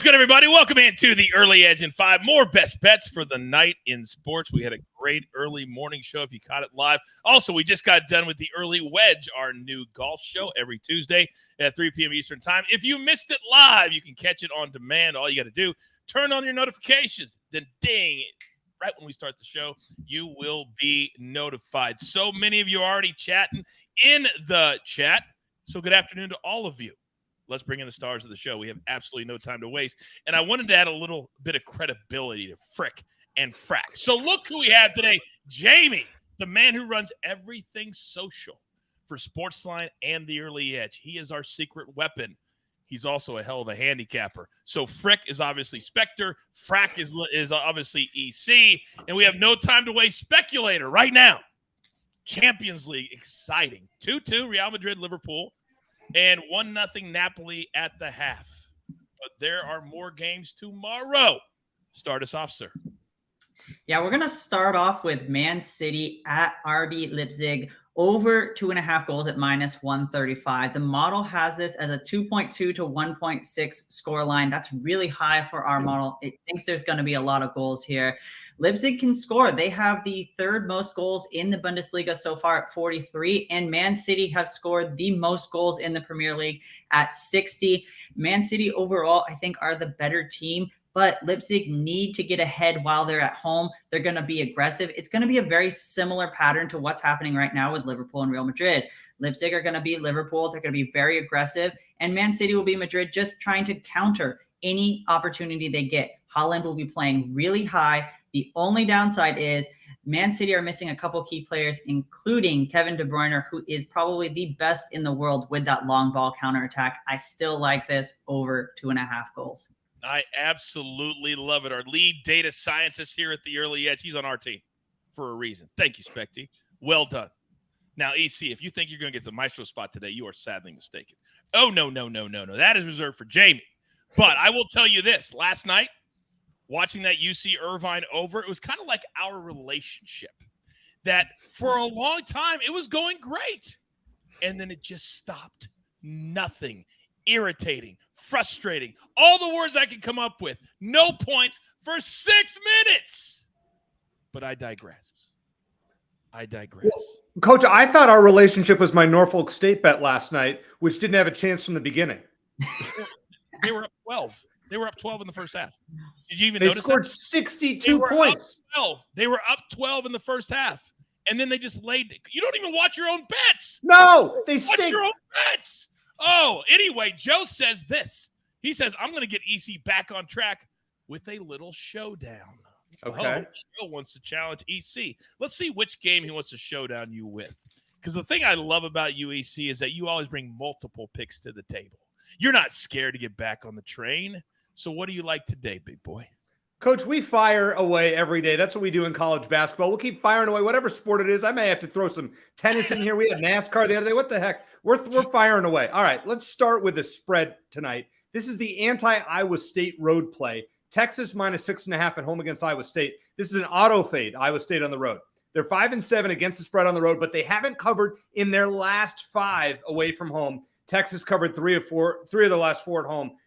What's good, everybody? Welcome into the Early Edge in 5. More best bets for the night in sports. We had a great early morning show if you caught it live. Also, we just got done with the Early Wedge, our new golf show every Tuesday at 3 p.m. Eastern time. If you missed it live, you can catch it on demand. All you got to do, turn on your notifications, then ding, right when we start the show, you will be notified. So many of you are already chatting in the chat. So good afternoon to all of you. Let's bring in the stars of the show. We have absolutely no time to waste. And I wanted to add a little bit of credibility to Frick and Frack. So look who we have today. Jaime, the man who runs everything social for SportsLine and the Early Edge. He is our secret weapon. He's also a hell of a handicapper. So Frick is obviously Spector. Frack is obviously EC. And we have no time to waste. Speculator right now. Champions League, exciting. 2-2 Real Madrid, Liverpool. And 1-0 Napoli at the half. But there are more games tomorrow. Start us off, sir. Yeah, we're going to start off with Man City at RB Leipzig. Over 2.5 goals at -135. The model has this as a 2.2 to 1.6 score line. That's really high for our model. It thinks there's going to be a lot of goals here. Leipzig can score. They have the third most goals in the Bundesliga so far at 43, and Man City have scored the most goals in the Premier League at 60. Man City overall, I think, are the better team. But Leipzig need to get ahead while they're at home. They're going to be aggressive. It's going to be a very similar pattern to what's happening right now with Liverpool and Real Madrid. Leipzig are going to be Liverpool. They're going to be very aggressive. And Man City will be Madrid, just trying to counter any opportunity they get. Haaland will be playing really high. The only downside is Man City are missing a couple key players, including Kevin De Bruyne, who is probably the best in the world with that long ball counterattack. I still like this over 2.5 goals. I absolutely love it. Our lead data scientist here at the Early Edge, he's on our team for a reason. Thank you, Specty. Well done. Now, EC, if you think you're going to get the maestro spot today, you are sadly mistaken. Oh, no. That is reserved for Jaime. But I will tell you this. Last night, watching that UC Irvine over, it was kind of like our relationship. That for a long time, it was going great. And then it just stopped. Nothing. Irritating. Frustrating. All the words I could come up with. No points for 6 minutes. But I digress. Well, Coach, I thought our relationship was my Norfolk State bet last night, which didn't have a chance from the beginning. They were up 12. They were up 12 in the first half. Did you even notice that? They scored 62 points. They were up 12 in the first half. And then they just laid – you don't even watch your own bets. No, they watch your own bets. Oh, anyway, Joe says this. He says, I'm going to get EC back on track with a little showdown. Okay. Joe wants to challenge EC. Let's see which game he wants to showdown you with. Because the thing I love about you, EC, is that you always bring multiple picks to the table. You're not scared to get back on the train. So what do you like today, big boy? Coach, we fire away every day. That's what we do in college basketball. We'll keep firing away, whatever sport it is. I may have to throw some tennis in here. We had NASCAR the other day. What the heck? We're firing away. All right, let's start with the spread tonight. This is the anti-Iowa State road play. Texas -6.5 at home against Iowa State. This is an auto fade, Iowa State on the road. They're 5-7 against the spread on the road, but they haven't covered in their last 5 away from home. Texas covered 3 of the last 4 at home.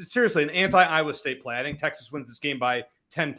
Seriously, an anti-Iowa State play. I think Texas wins this game by 10+.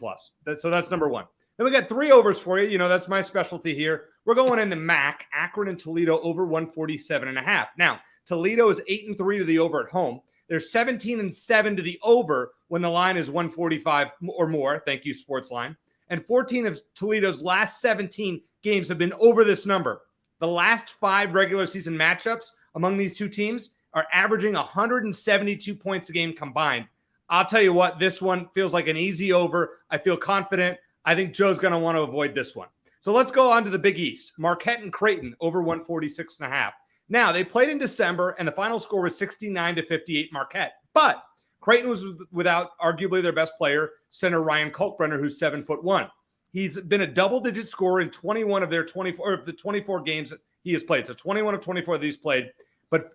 So that's number one. Then we got 3 overs for you. You know, that's my specialty here. We're going in the MAC, Akron and Toledo over 147.5. Now, Toledo is 8-3 to the over at home. They're 17-7 to the over when the line is 145 or more. Thank you, SportsLine. And 14 of Toledo's last 17 games have been over this number. The last 5 regular season matchups among these two teams are averaging 172 points a game combined. I'll tell you what, this one feels like an easy over. I feel confident. I think Joe's going to want to avoid this one. So let's go on to the Big East. Marquette and Creighton over 146.5. Now, they played in December, and the final score was 69-58 Marquette. But Creighton was without arguably their best player, center Ryan Kalkbrenner, who's 7'1". He's been a double-digit scorer in 21 of their 24 games he has played. So 21 of 24 that he's played.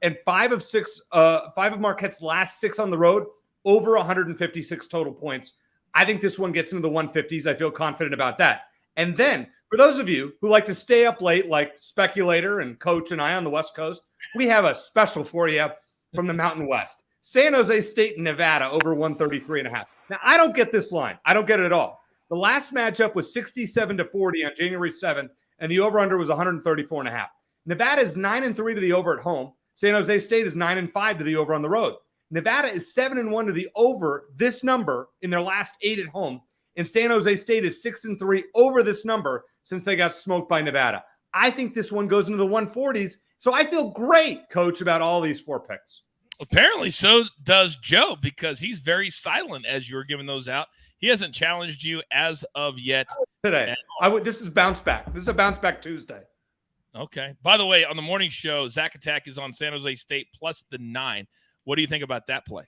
And 5 of Marquette's last 6 on the road, over 156 total points. I think this one gets into the 150s. I feel confident about that. And then, for those of you who like to stay up late, like Speculator and Coach and I on the West Coast, we have a special for you from the Mountain West. San Jose State and Nevada over 133.5. Now, I don't get this line. I don't get it at all. The last matchup was 67-40 on January 7th, and the over-under was 134.5. Nevada is 9-3 to the over at home. San Jose State is 9-5 to the over on the road. Nevada is 7-1 to the over this number in their last 8 at home, and San Jose State is 6-3 over this number since they got smoked by Nevada. I think this one goes into the 140s, so I feel great, Coach, about all these 4 picks. Apparently so does Joe, because he's very silent as you were giving those out. He hasn't challenged you as of yet. Today. This is bounce back. This is a bounce back Tuesday. Okay. By the way, on the morning show, Zach Attack is on San Jose State plus the 9. What do you think about that play?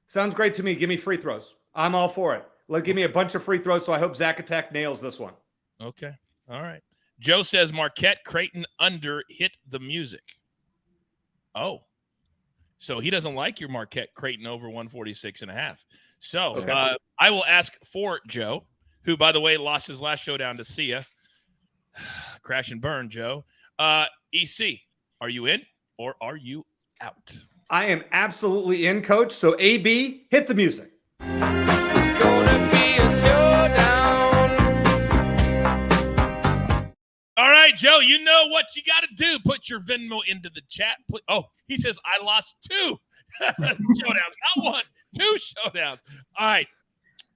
Sounds great to me. Give me free throws. I'm all for it. Give me a bunch of free throws, so I hope Zach Attack nails this one. Okay. All right. Joe says Marquette Creighton under hit the music. Oh. So he doesn't like your Marquette Creighton over 146.5. So okay. I will ask for Joe, who, by the way, lost his last showdown to Sia. Crash and burn, Joe. EC, are you in or are you out? I am absolutely in, Coach. So AB, hit the music. It's gonna be a showdown. All right, Joe, you know what you got to do. Put your Venmo into the chat. He says I lost 2 showdowns. Not 1, 2 showdowns. All right.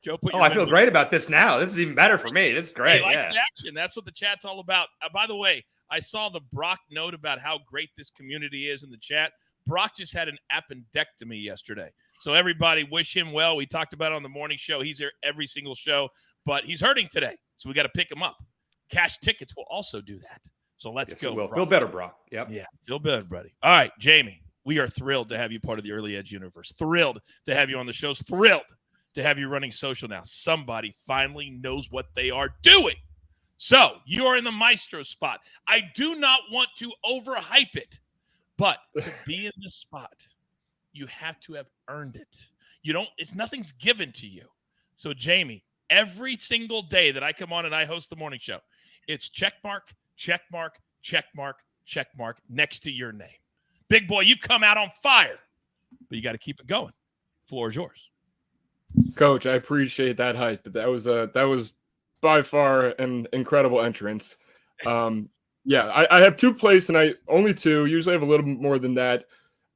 Joe, I feel great about this now. This is even better for me. This is great. He likes the action. That's what the chat's all about. By the way, I saw the Brock note about how great this community is in the chat. Brock just had an appendectomy yesterday. So everybody wish him well. We talked about it on the morning show. He's there every single show, but he's hurting today. So we got to pick him up. Cash tickets will also do that. So let's go. Brock. Feel better, Brock. Yep. Yeah, feel better, buddy. All right, Jaime, we are thrilled to have you part of the Early Edge universe. Thrilled to have you on the show. Thrilled to have you running social now. Somebody finally knows what they are doing. So you are in the maestro spot. I do not want to overhype it, but to be in this spot, you have to have earned it. Nothing's given to you. So Jaime, every single day that I come on and I host the morning show, it's check mark, check mark, check mark, check mark next to your name. Big boy, you've come out on fire, but you got to keep it going. Floor is yours. Coach, I appreciate that hype. That was by far an incredible entrance. Yeah, I have 2 plays tonight, only 2. Usually I have a little more than that.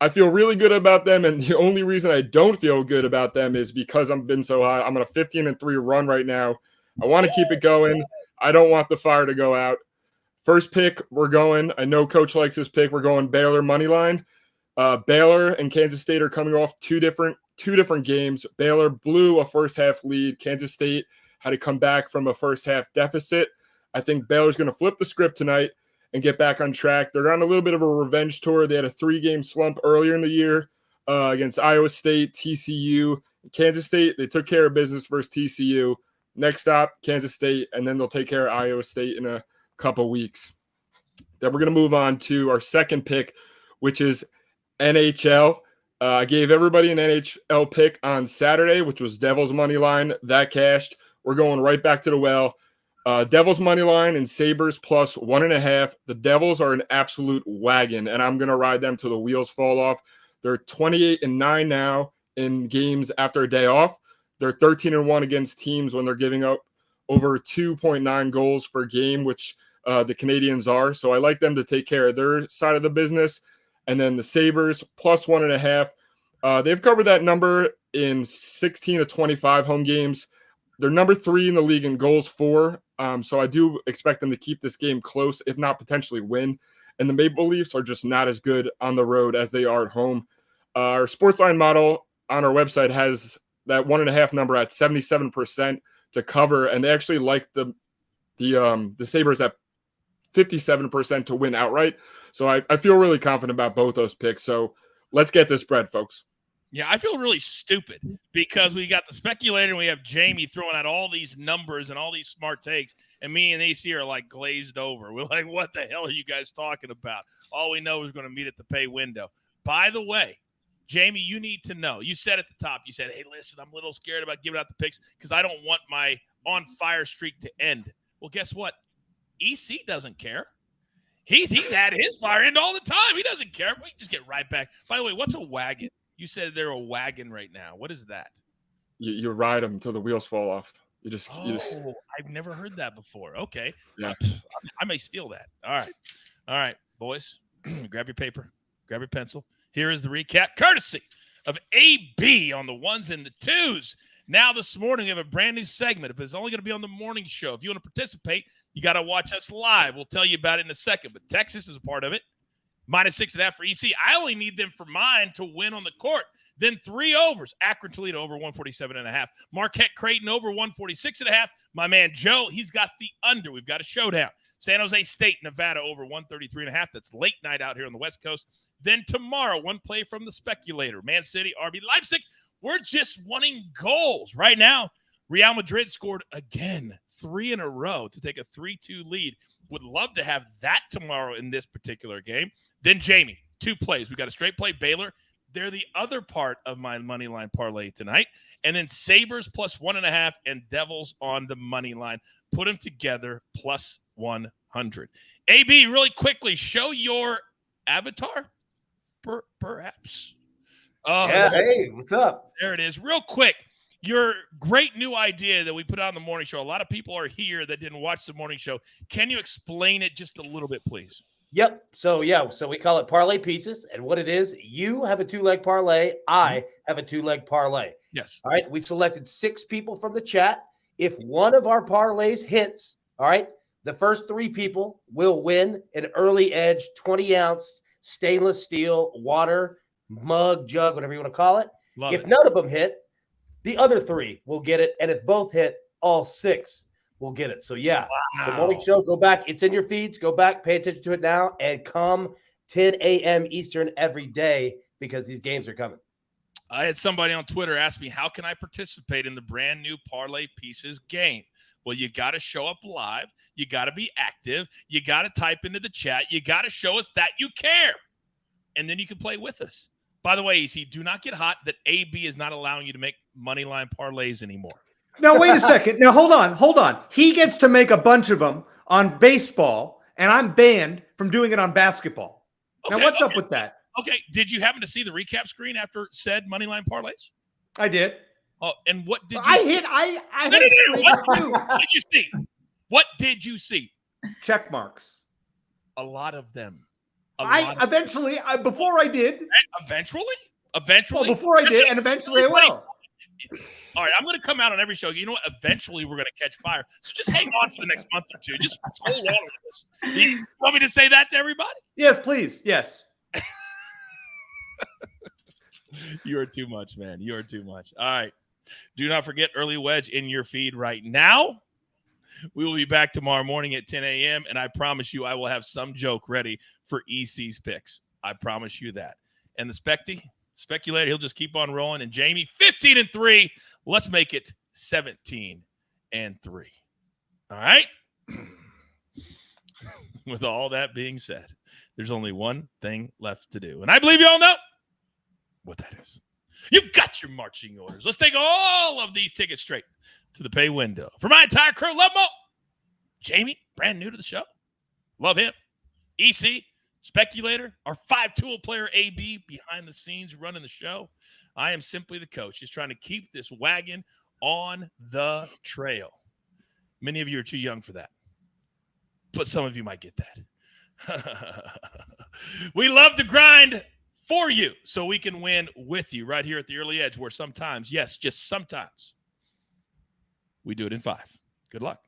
I feel really good about them, and the only reason I don't feel good about them is because I've been so high. I'm on a 15-3 run right now. I want to keep it going. I don't want the fire to go out. First pick, we're going. I know Coach likes this pick. We're going Baylor money line. Baylor and Kansas State are coming off two different games. Baylor blew a first half lead. Kansas State had to come back from a first half deficit. I think Baylor's going to flip the script tonight and get back on track. They're on a little bit of a revenge tour. They had a 3-game slump earlier in the year against Iowa State, TCU, Kansas State. They took care of business versus TCU. Next stop, Kansas State, and then they'll take care of Iowa State in a couple weeks. Then we're going to move on to our second pick, which is NHL. I gave everybody an NHL pick on Saturday, which was Devils money line. That cashed. We're going right back to the well. Devils money line and Sabres plus 1.5. The Devils are an absolute wagon, and I'm going to ride them till the wheels fall off. They're 28-9 now in games after a day off. They're 13-1 against teams when they're giving up over 2.9 goals per game, which the Canadians are. So I like them to take care of their side of the business. And then the Sabres plus 1.5. They've covered that number in 16 of 25 home games. They're number 3 in the league in goals for. So I do expect them to keep this game close, if not potentially win. And the Maple Leafs are just not as good on the road as they are at home. Our SportsLine model on our website has that 1.5 number at 77% to cover, and they actually like the Sabres at 57% to win outright. So I feel really confident about both those picks. So let's get this spread, folks. Yeah, I feel really stupid because we got the speculator and we have Jaime throwing out all these numbers and all these smart takes, and me and AC are like glazed over. We're like, what the hell are you guys talking about? All we know is going to meet at the pay window. By the way, Jaime, you need to know. You said at the top, you said, hey, listen, I'm a little scared about giving out the picks because I don't want my on-fire streak to end. Well, guess what? EC doesn't care. He's had his fire end all the time. He doesn't care. We just get right back. By the way, what's a wagon? You said they're a wagon right now. What is that? You ride them until the wheels fall off. You just I've never heard that before. Okay. Yeah. I may steal that. All right, boys. Grab your paper. Grab your pencil. Here is the recap, courtesy of AB on the ones and the twos. Now this morning, we have a brand new segment. If it's only going to be on the morning show, if you want to participate, you got to watch us live. We'll tell you about it in a second. But Texas is a part of it. -6.5 for EC. I only need them for mine to win on the court. Then 3 overs. Akron Toledo over 147.5. Marquette Creighton over 146.5. My man Joe, he's got the under. We've got a showdown. San Jose State, Nevada over 133.5. That's late night out here on the West Coast. Then tomorrow, one play from the speculator. Man City, RB Leipzig. We're just wanting goals. Right now, Real Madrid scored again 3 in a row to take a 3-2 lead. Would love to have that tomorrow in this particular game. Then Jaime, 2 plays. We got a straight play, Baylor. They're the other part of my money line parlay tonight. And then Sabres +1.5 and Devils on the money line. Put them together +100. AB, really quickly, show your avatar, perhaps. Yeah, hey, what's up? There it is. Real quick, your great new idea that we put out on the morning show. A lot of people are here that didn't watch the morning show. Can you explain it just a little bit, please? Yep. So we call it parlay pieces. And what it is, you have a 2-leg parlay. I have a 2-leg parlay. Yes. All right. We've selected 6 people from the chat. If one of our parlays hits, all right, the first 3 people will win an early edge 20-ounce stainless steel water mug, jug, whatever you want to call it. If none of them hit, the other 3 will get it. And if both hit, all 6 will get it. So, yeah, The morning show, go back. It's in your feeds. Go back, pay attention to it now, and come 10 a.m. Eastern every day because these games are coming. I had somebody on Twitter ask me, how can I participate in the brand new Parlay Pieces game? Well, you got to show up live. You got to be active. You got to type into the chat. You got to show us that you care. And then you can play with us. By the way, EC, do not get hot that AB is not allowing you to make moneyline parlays anymore. Now, wait a second. Now, hold on. He gets to make a bunch of them on baseball, and I'm banned from doing it on basketball. Now, what's up with that? Okay. Did you happen to see the recap screen after said moneyline parlays? I did. Oh, and what did you see? What did you see? What did you see? Check marks. A lot of them. Before I did. Eventually? Well, before I did, and eventually I will. All right, I'm going to come out on every show. You know what? Eventually, we're going to catch fire. So just hang on for the next month or 2. Just hold on with this. You want me to say that to everybody? Yes, please. Yes. You are too much, man. You are too much. All right. Do not forget Early Wedge in your feed right now. We will be back tomorrow morning at 10 a.m., and I promise you I will have some joke ready for EC's picks. I promise you that. And the speculator, he'll just keep on rolling. And Jaime, 15-3. Let's make it 17-3. All right? With all that being said, there's only one thing left to do. And I believe you all know what that is. You've got your marching orders. Let's take all of these tickets straight to the pay window. For my entire crew, love Mo. Jaime, brand new to the show. Love him. EC, speculator, our 5-tool player AB behind the scenes running the show. I am simply the coach, just trying to keep this wagon on the trail. Many of you are too young for that, but some of you might get that. We love to grind for you so we can win with you right here at the Early Edge, where sometimes, yes, just sometimes, we do it in 5. Good luck.